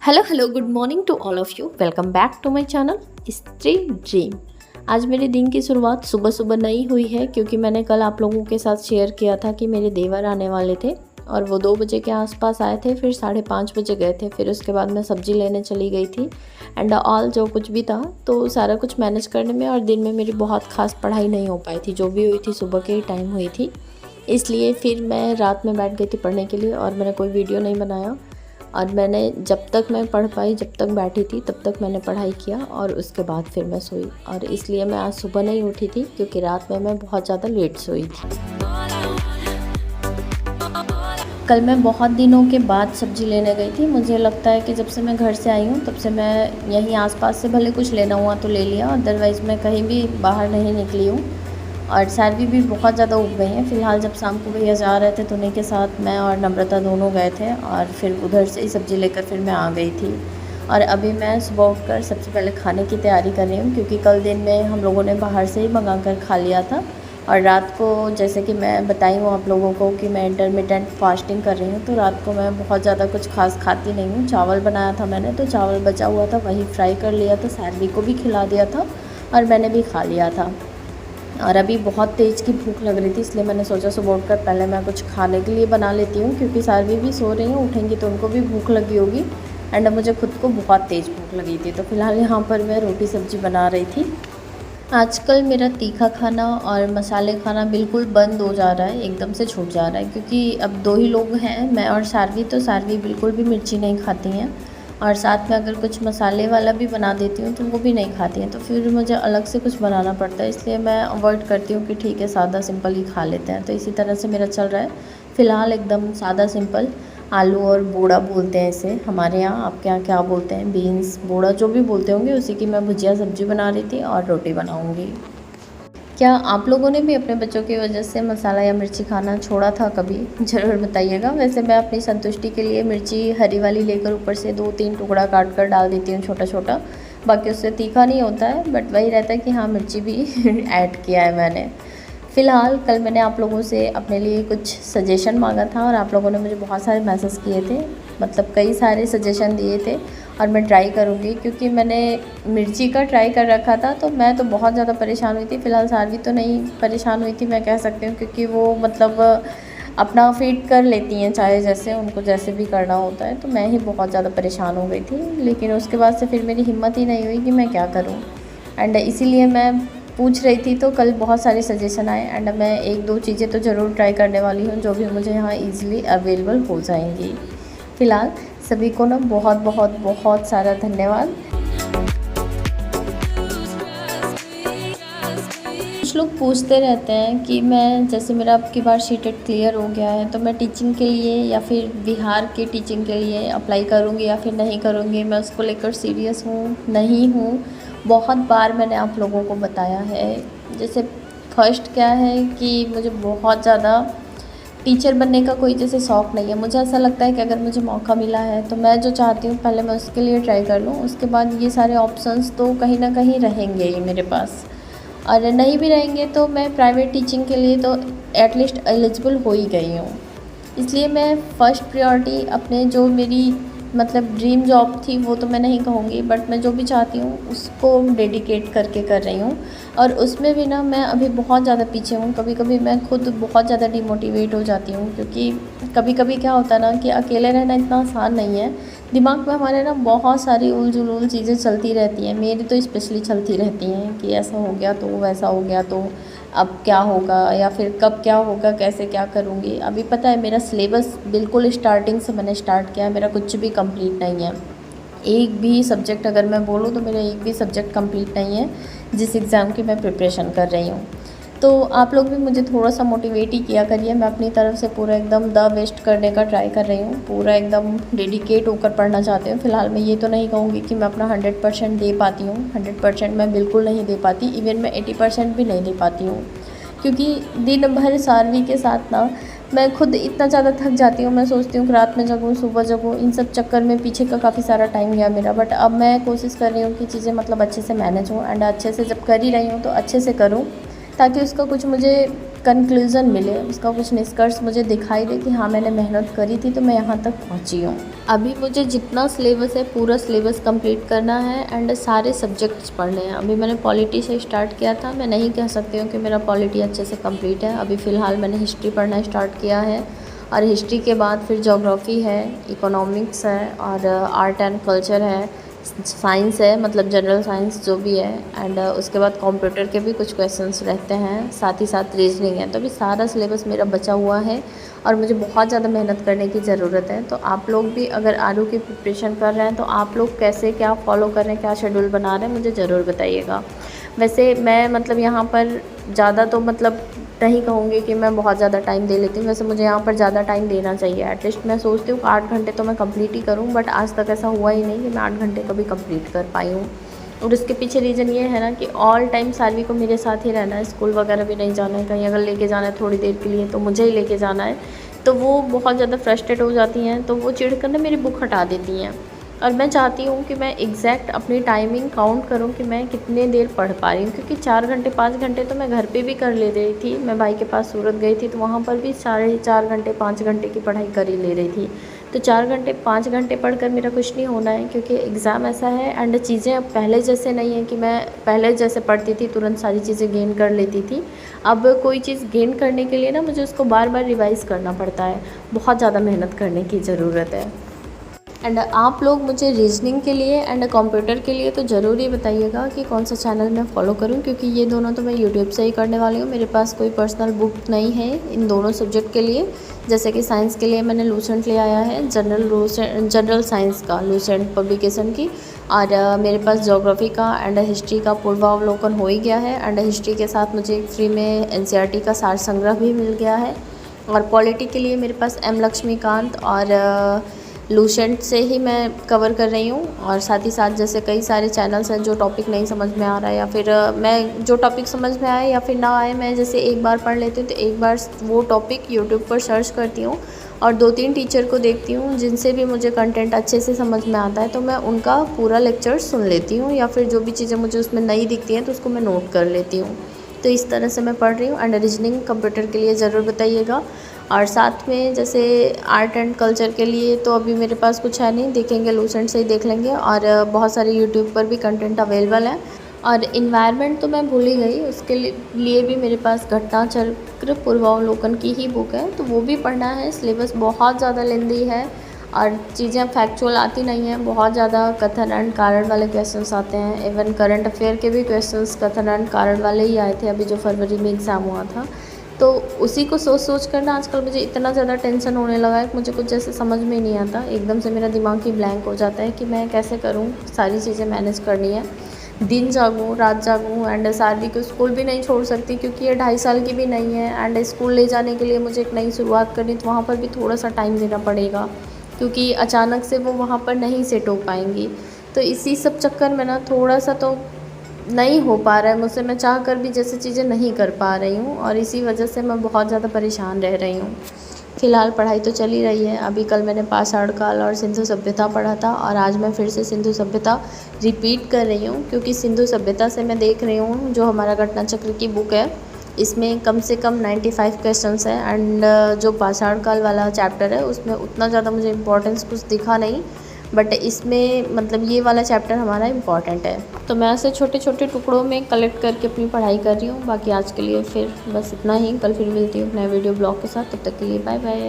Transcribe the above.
Hello good morning to all of you. Welcome back to my channel Stree dream. आज मेरे दिन की शुरुआत सुबह सुबह नहीं हुई है क्योंकि मैंने कल आप लोगों के साथ शेयर किया था कि मेरे देवर आने वाले थे और वो 2 बजे के आसपास आए थे, फिर 5:30 बजे गए थे। फिर उसके बाद मैं सब्ज़ी लेने चली गई थी एंड ऑल जो कुछ भी था तो सारा कुछ मैनेज करने में, और दिन में मेरी बहुत ख़ास पढ़ाई नहीं हो पाई थी। जो भी हुई थी सुबह के ही टाइम हुई थी, इसलिए फिर मैं रात में बैठ गई थी पढ़ने के लिए और मैंने कोई वीडियो नहीं बनाया। और मैंने जब तक मैं पढ़ पाई, जब तक बैठी थी तब तक मैंने पढ़ाई किया और उसके बाद फिर मैं सोई। और इसलिए मैं आज सुबह नहीं उठी थी क्योंकि रात में मैं बहुत ज़्यादा लेट सोई थी। कल मैं बहुत दिनों के बाद सब्ज़ी लेने गई थी। मुझे लगता है कि जब से मैं घर से आई हूँ तब से मैं यहीं आसपास से भले कुछ लेना हुआ तो ले लिया, अदरवाइज़ मैं कहीं भी बाहर नहीं निकली हूँ। और सैलरी भी बहुत ज़्यादा उग गई हैं। फ़िलहाल जब शाम को भैया जा रहे थे तो उन्हीं के साथ मैं और नम्रता दोनों गए थे और फिर उधर से ही सब्ज़ी लेकर फिर मैं आ गई थी। और अभी मैं सुबह उठकर सबसे पहले खाने की तैयारी कर रही हूँ क्योंकि कल दिन में हम लोगों ने बाहर से ही मंगा कर खा लिया था। और रात को जैसे कि मैं बताई हूँ आप लोगों को कि मैं इंटरमिटेंट फास्टिंग कर रही हूँ, तो रात को मैं बहुत ज़्यादा कुछ खास खाती नहीं हूँ। चावल बनाया था मैंने, तो चावल बचा हुआ था वही फ्राई कर लिया था, सैलरी को भी खिला दिया था और मैंने भी खा लिया था। और अभी बहुत तेज़ की भूख लग रही थी, इसलिए मैंने सोचा सुबह उठकर पहले मैं कुछ खाने के लिए बना लेती हूँ क्योंकि सारवी भी सो रही हैं, उठेंगी तो उनको भी भूख लगी होगी एंड मुझे खुद को बहुत तेज़ भूख लगी थी। तो फ़िलहाल यहाँ पर मैं रोटी सब्ज़ी बना रही थी। आजकल मेरा तीखा खाना और मसाले खाना बिल्कुल बंद हो जा रहा है, एकदम से छूट जा रहा है क्योंकि अब 2 ही लोग हैं, मैं और सारवी। तो सारवी बिल्कुल भी मिर्ची नहीं खाती हैं और साथ में अगर कुछ मसाले वाला भी बना देती हूँ तो वो भी नहीं खाती हैं, तो फिर मुझे अलग से कुछ बनाना पड़ता है। इसलिए मैं अवॉइड करती हूँ कि ठीक है सादा सिंपल ही खा लेते हैं। तो इसी तरह से मेरा चल रहा है फ़िलहाल, एकदम सादा सिंपल। आलू और बोड़ा बोलते हैं इसे हमारे यहाँ, आपके यहाँ क्या बोलते हैं, बीन्स बोड़ा जो भी बोलते होंगे, उसी की मैं भुजिया सब्ज़ी बना रही थी और रोटी बनाऊँगी। क्या आप लोगों ने भी अपने बच्चों की वजह से मसाला या मिर्ची खाना छोड़ा था कभी? ज़रूर बताइएगा। वैसे मैं अपनी संतुष्टि के लिए मिर्ची हरी वाली लेकर ऊपर से 2-3 टुकड़ा काट कर डाल देती हूँ छोटा-छोटा। बाकी उससे तीखा नहीं होता है, बट वही रहता है कि हाँ मिर्ची भी ऐड किया है मैंने। फ़िलहाल कल मैंने आप लोगों से अपने लिए कुछ सजेशन मांगा था और आप लोगों ने मुझे बहुत सारे मैसेज किए थे, मतलब कई सारे सजेशन दिए थे और मैं ट्राई करूँगी क्योंकि मैंने मिर्ची का ट्राई कर रखा था। तो मैं तो बहुत ज़्यादा परेशान हुई थी। फ़िलहाल सारवी तो नहीं परेशान हुई थी, मैं कह सकती हूँ, क्योंकि वो मतलब अपना फ़ीड कर लेती हैं, चाहे जैसे उनको जैसे भी करना होता है। तो मैं ही बहुत ज़्यादा परेशान हो गई थी, लेकिन उसके बाद से फिर मेरी हिम्मत ही नहीं हुई कि मैं क्या करूँ। एंड इसीलिए मैं पूछ रही थी, तो कल बहुत सारे सजेशन आए एंड मैं 1-2 चीज़ें तो ज़रूर ट्राई करने वाली हूँ जो भी मुझे यहाँ ईज़िली अवेलेबल हो जाएंगी। फ़िलहाल सभी को ना बहुत बहुत बहुत सारा धन्यवाद। कुछ लोग पूछते रहते हैं कि मैं, जैसे मेरा अब की बार सीटेट क्लियर हो गया है, तो मैं टीचिंग के लिए या फिर बिहार के टीचिंग के लिए अप्लाई करूँगी या फिर नहीं करूँगी। मैं उसको लेकर सीरियस हूँ नहीं हूँ, बहुत बार मैंने आप लोगों को बताया है। जैसे फर्स्ट क्या है कि मुझे बहुत ज़्यादा टीचर बनने का कोई जैसे शौक़ नहीं है। मुझे ऐसा लगता है कि अगर मुझे मौका मिला है तो मैं जो चाहती हूँ पहले मैं उसके लिए ट्राई कर लूँ, उसके बाद ये सारे ऑप्शंस तो कहीं ना कहीं रहेंगे ही मेरे पास। और नहीं भी रहेंगे तो मैं प्राइवेट टीचिंग के लिए तो एटलीस्ट एलिजिबल हो ही गई हूँ। इसलिए मैं फ़र्स्ट प्रायोरिटी अपने जो मेरी मतलब ड्रीम जॉब थी वो तो मैं नहीं कहूँगी, बट मैं जो भी चाहती हूँ उसको डेडिकेट करके कर रही हूँ। और उसमें भी ना मैं अभी बहुत ज़्यादा पीछे हूँ। कभी कभी मैं खुद बहुत ज़्यादा डिमोटिवेट हो जाती हूँ क्योंकि कभी कभी क्या होता है ना कि अकेले रहना इतना आसान नहीं है। दिमाग में हमारे ना बहुत सारी उलझुल चीज़ें चलती रहती हैं, मेरी तो स्पेशली चलती रहती हैं कि ऐसा हो गया तो वैसा हो गया तो अब क्या होगा, या फिर कब क्या होगा, कैसे क्या करूँगी। अभी पता है मेरा सिलेबस बिल्कुल स्टार्टिंग से मैंने स्टार्ट किया है, मेरा कुछ भी कंप्लीट नहीं है। एक भी सब्जेक्ट अगर मैं बोलूँ तो मेरा एक भी सब्जेक्ट कंप्लीट नहीं है जिस एग्ज़ाम की मैं प्रिपरेशन कर रही हूँ। तो आप लोग भी मुझे थोड़ा सा मोटिवेट ही किया करिए। मैं अपनी तरफ से पूरा एकदम द बेस्ट करने का ट्राई कर रही हूँ, पूरा एकदम डेडिकेट होकर पढ़ना चाहती हूँ। फ़िलहाल मैं ये तो नहीं कहूँगी कि मैं अपना 100% दे पाती हूँ, 100% मैं बिल्कुल नहीं दे पाती, इवन मैं 80% भी नहीं दे पाती हूँ क्योंकि दिन भर सारवी के साथ ना मैं खुद इतना ज़्यादा थक जाती हूँ। मैं सोचती हूँ कि रात में जगूँ, सुबह जगूँ, इन सब चक्कर में पीछे का काफ़ी सारा टाइम गया मेरा। बट अब मैं कोशिश कर रही हूँ कि चीज़ें मतलब अच्छे से मैनेज हों एंड अच्छे से जब कर ही रही हूँ तो अच्छे से करूँ, ताकि उसका कुछ मुझे कंक्लूज़न मिले, उसका कुछ निष्कर्ष मुझे दिखाई दे कि हाँ मैंने मेहनत करी थी तो मैं यहाँ तक पहुँची हूँ। अभी मुझे जितना सिलेबस है पूरा सिलेबस कंप्लीट करना है एंड सारे सब्जेक्ट्स पढ़ने हैं। अभी मैंने पॉलिटी से स्टार्ट किया था, मैं नहीं कह सकती हूँ कि मेरा पॉलिटी अच्छे से कंप्लीट है। अभी फ़िलहाल मैंने हिस्ट्री पढ़ना स्टार्ट किया है और हिस्ट्री के बाद फिर ज्योग्राफी है, इकोनॉमिक्स है और आर्ट एंड कल्चर है, साइंस है मतलब जनरल साइंस जो भी है एंड उसके बाद कंप्यूटर के भी कुछ क्वेश्चंस रहते हैं, साथ ही साथ रीजनिंग है। तो अभी सारा सिलेबस मेरा बचा हुआ है और मुझे बहुत ज़्यादा मेहनत करने की ज़रूरत है। तो आप लोग भी अगर आरओ की प्रिपरेशन कर रहे हैं तो आप लोग कैसे क्या फॉलो कर रहे हैं, क्या शेड्यूल बना रहे हैं, मुझे ज़रूर बताइएगा। वैसे मैं मतलब यहाँ पर ज़्यादा तो मतलब नहीं कहूँगी कि मैं बहुत ज़्यादा टाइम दे लेती हूँ, वैसे मुझे यहाँ पर ज़्यादा टाइम देना चाहिए। एटलीस्ट मैं सोचती हूँ कि 8 घंटे तो मैं कंप्लीट ही करूँ, बट आज तक ऐसा हुआ ही नहीं कि मैं 8 घंटे कभी कंप्लीट कर पाई हूँ। और इसके पीछे रीज़न ये है ना कि ऑल टाइम सानवी को मेरे साथ ही रहना है, स्कूल वगैरह भी नहीं जाना है, कहीं अगर लेके जाना है थोड़ी देर के लिए तो मुझे ही लेके जाना है। तो वो बहुत ज़्यादा फ्रस्ट्रेट हो जाती हैं, तो वो चिढ़ कर ना मेरी बुक हटा देती हैं। और मैं चाहती हूँ कि मैं एग्जैक्ट अपनी टाइमिंग काउंट करूँ कि मैं कितने देर पढ़ पा रही हूँ, क्योंकि 4 घंटे 5 घंटे तो मैं घर पे भी कर ले रही थी। मैं भाई के पास सूरत गई थी तो वहाँ पर भी 4.5 घंटे 5 घंटे की पढ़ाई कर ही ले रही थी। तो 4 घंटे 5 घंटे पढ़कर मेरा कुछ नहीं होना है, क्योंकि एग्ज़ाम ऐसा है एंड चीज़ें अब पहले जैसे नहीं है कि मैं पहले जैसे पढ़ती थी तुरंत सारी चीज़ें गेन कर लेती थी। अब कोई चीज़ गेन करने के लिए ना मुझे उसको बार बार रिवाइज़ करना पड़ता है, बहुत ज़्यादा मेहनत करने की ज़रूरत है। एंड आप लोग मुझे रीजनिंग के लिए एंड कंप्यूटर के लिए तो ज़रूर ही बताइएगा कि कौन सा चैनल मैं फॉलो करूं, क्योंकि ये दोनों तो मैं यूट्यूब से ही करने वाली हूँ। मेरे पास कोई पर्सनल बुक नहीं है इन दोनों सब्जेक्ट के लिए। जैसे कि साइंस के लिए मैंने लूसेंट ले आया है, जनरल साइंस का लूसेंट पब्लिकेशन की, और मेरे पास ज्योग्राफी का एंड हिस्ट्री का पूर्वावलोकन हो ही गया है एंड हिस्ट्री के साथ मुझे फ्री में एनसीईआरटी का सार संग्रह भी मिल गया है। और पॉलिटी के लिए मेरे पास एम लक्ष्मीकांत और लूसेंट से ही मैं कवर कर रही हूँ। और साथ ही साथ जैसे कई सारे चैनल्स हैं, जो टॉपिक नहीं समझ में आ रहा है या फिर मैं जो टॉपिक समझ में आए या फिर ना आए, मैं जैसे एक बार पढ़ लेती हूँ तो एक बार वो टॉपिक यूट्यूब पर सर्च करती हूँ और 2-3 टीचर को देखती हूँ जिनसे भी मुझे कंटेंट अच्छे से समझ में आता है, तो मैं उनका पूरा लेक्चर सुन लेती हूँ या फिर जो भी चीज़ें मुझे उसमें नई दिखती हैं तो उसको मैं नोट कर लेती हूँ। तो इस तरह से मैं पढ़ रही हूँ। एंड रीजनिंग कंप्यूटर के लिए ज़रूर बताइएगा। और साथ में जैसे आर्ट एंड कल्चर के लिए तो अभी मेरे पास कुछ है नहीं, देखेंगे लूसेंट से ही देख लेंगे। और बहुत सारे यूट्यूब पर भी कंटेंट अवेलेबल है। और इन्वायरमेंट तो मैं भूल ही गई, उसके लिए भी मेरे पास घटना चक्र पूर्वावलोकन की ही बुक है, तो वो भी पढ़ना है। सिलेबस बहुत ज़्यादा लेंदी है और चीज़ें फैक्चुअल आती नहीं हैं, बहुत ज़्यादा कथन एंड कारण वाले क्वेश्चंस आते हैं। इवन करंट अफेयर के भी क्वेश्चंस कथन एंड कारण वाले ही आए थे अभी जो फरवरी में एग्ज़ाम हुआ था। तो उसी को सोच कर ना आजकल मुझे इतना ज़्यादा टेंशन होने लगा है कि मुझे कुछ जैसे समझ में ही नहीं आता, एकदम से मेरा दिमाग ही ब्लैंक हो जाता है कि मैं कैसे करूँ, सारी चीज़ें मैनेज करनी है। दिन जागूँ रात जागूँ एंड सानवी को स्कूल भी नहीं छोड़ सकती क्योंकि ये 2.5 साल की भी नहीं है एंड स्कूल ले जाने के लिए मुझे एक नई शुरुआत करनी, तो वहाँ पर भी थोड़ा सा टाइम देना पड़ेगा क्योंकि अचानक से वो वहाँ पर नहीं सेट हो पाएंगी। तो इसी सब चक्कर में ना थोड़ा सा तो नहीं हो पा रहा है मुझसे, मैं चाह कर भी जैसे चीज़ें नहीं कर पा रही हूँ और इसी वजह से मैं बहुत ज़्यादा परेशान रह रही हूँ। फ़िलहाल पढ़ाई तो चल ही रही है। अभी कल मैंने पाषाण काल और सिंधु सभ्यता पढ़ा था और आज मैं फिर से सिंधु सभ्यता रिपीट कर रही हूँ, क्योंकि सिंधु सभ्यता से मैं देख रही हूँ जो हमारा घटना चक्र की बुक है, इसमें कम से कम 95 क्वेश्चंस हैं एंड जो पाषाण काल वाला चैप्टर है उसमें उतना ज़्यादा मुझे इम्पोर्टेंस कुछ दिखा नहीं, बट इसमें मतलब ये वाला चैप्टर हमारा इम्पॉर्टेंट है। तो मैं ऐसे छोटे छोटे टुकड़ों में कलेक्ट करके अपनी पढ़ाई कर रही हूँ। बाकी आज के लिए फिर बस इतना ही, कल फिर मिलती हूँ नए वीडियो ब्लॉग के साथ, तब तक के लिए बाय बाय।